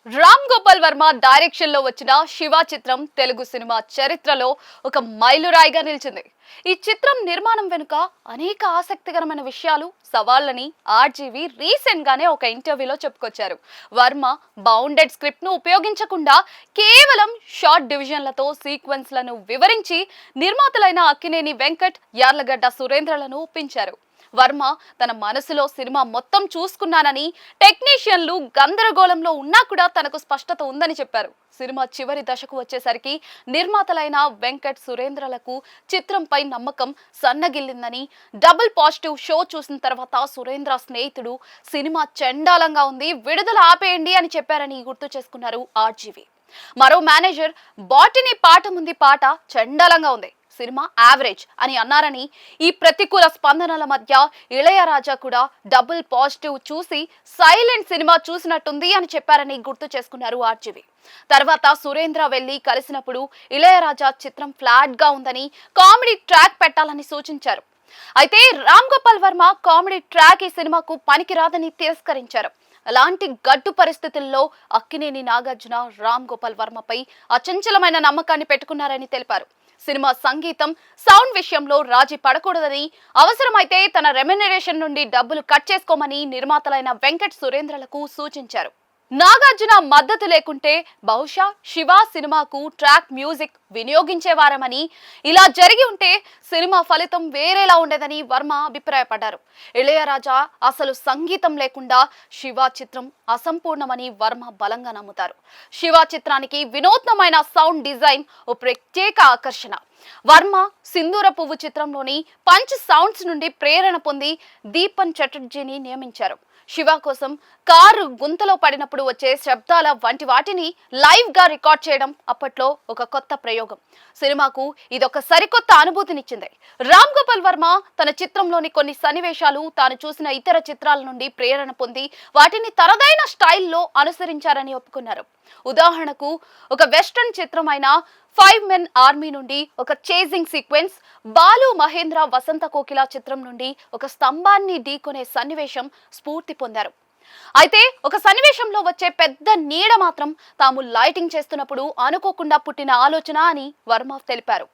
Ram Gopal Varma direction లో వచ్చిన శివ చిత్రం తెలుగు సినిమా చరిత్రలో ఒక మైలురాయిగా నిలిచింది. ఈ చిత్రం నిర్మాణం వెనుక అనేక ఆసక్తికరమైన విషయాలు, సవాళ్ళని ఆర్జీవి రీసెంట్ గానే ఒక ఇంటర్వ్యూలో చెప్పుకొచ్చారు. వర్మ బౌండెడ్ స్క్రిప్ట్ ను ఉపయోగించకుండా కేవలం షార్ట్ డివిజన్లతో సీక్వెన్స్ లను వివరించి నిర్మాతలైన అక్కినేని వెంకట్, యార్లగడ్డ సురేంద్రలను ఒప్పించారు. వర్మ తన మనసులో సినిమా మొత్తం చూసుకున్నానని, టెక్నీషియన్లు గందరగోళంలో ఉన్నా కూడా తనకు స్పష్టత ఉందని చెప్పారు. సినిమా చివరి దశకు వచ్చేసరికి నిర్మాతలైన వెంకట్, సురేంద్రలకు చిత్రంపై నమ్మకం సన్నగిల్లిందని, డబుల్ పాజిటివ్ షో చూసిన తర్వాత సురేంద్ర స్నేహితుడు సినిమా చండాలంగా ఉంది, విడుదల ఆపేయండి అని చెప్పారని గుర్తు చేసుకున్నారు ఆర్జీవి. మరో మేనేజర్ బాటిని పాట ముందు పాట చండాలంగా ఉంది, సినిమా యావరేజ్ అని అన్నారని, ఈ ప్రతికూల స్పందనల మధ్య ఇళయరాజా కూడా డబుల్ పాజిటివ్ చూసి సైలెంట్ సినిమా చూసినట్టుంది అని చెప్పారని గుర్తు చేసుకున్నారు ఆర్జీవి. తర్వాత సురేంద్ర వెళ్లి కలిసినప్పుడు ఇళయరాజా చిత్రం ఫ్లాట్ గా ఉందని, కామెడీ ట్రాక్ పెట్టాలని సూచించారు. అయితే రామ్ గోపాల్ వర్మ కామెడీ ట్రాక్ ఈ సినిమాకు పనికిరాదని తిరస్కరించారు. అలాంటి గడ్డు పరిస్థితుల్లో అక్కినేని నాగార్జున రామ్ గోపాల్ వర్మపై అచంచలమైన నమ్మకాన్ని పెట్టుకున్నారని తెలిపారు. సినిమా సంగీతం, సౌండ్ విషయంలో రాజీ పడకూడదని, అవసరమైతే తన రెమ్యునరేషన్ నుండి డబ్బులు కట్ చేసుకోమని నిర్మాతలైన వెంకట్, సురేంద్రలకు సూచించారు. నాగార్జున మద్దతు లేకుంటే బహుశా శివ సినిమాకు ట్రాక్ మ్యూజిక్ వినియోగించేవారమని, ఇలా జరిగి ఉంటే సినిమా ఫలితం వేరేలా ఉండేదని వర్మ అభిప్రాయపడ్డారు. ఇళయరాజా అసలు సంగీతం లేకుండా శివ చిత్రం అసంపూర్ణమని వర్మ బలంగా నమ్ముతారు. శివ చిత్రానికి వినూత్నమైన సౌండ్ డిజైన్ ఓ ప్రత్యేక ఆకర్షణ. వర్మ సింధూర పువ్వు చిత్రంలోని పంచ్ సౌండ్స్ నుండి ప్రేరణ పొంది దీపన్ చటర్జీని నియమించారు. శివ కోసం కారు గుంతలో పడినప్పుడు వచ్చే శబ్దాల వంటి వాటిని లైవ్ గా రికార్డ్ చేయడం అప్పట్లో ఒక కొత్త ప్రయోగం. సినిమాకు ఇదొక సరికొత్త అనుభూతినిచ్చింది. రామ్ గోపాల్ వర్మ తన చిత్రంలోని కొన్ని సన్నివేశాలు తాను చూసిన ఇతర చిత్రాల నుండి ప్రేరణ పొంది వాటిని తనదైన స్టైల్లో అనుసరించారని ఒప్పుకున్నారు. ఉదాహరణకు ఒక వెస్టర్న్ చిత్రమైన 5 Men ఆర్మీ నుండి ఒక చేజింగ్ సీక్వెన్స్, బాలు మహేంద్ర వసంత కోకిల చిత్రం నుండి ఒక స్తంభాన్ని ఢీకొనే సన్నివేశం స్ఫూర్తి పొందారు. అయితే ఒక సన్నివేశంలో వచ్చే పెద్ద నీడ మాత్రం తాము లైటింగ్ చేస్తున్నప్పుడు అనుకోకుండా పుట్టిన ఆలోచన అని వర్మ తెలిపారు.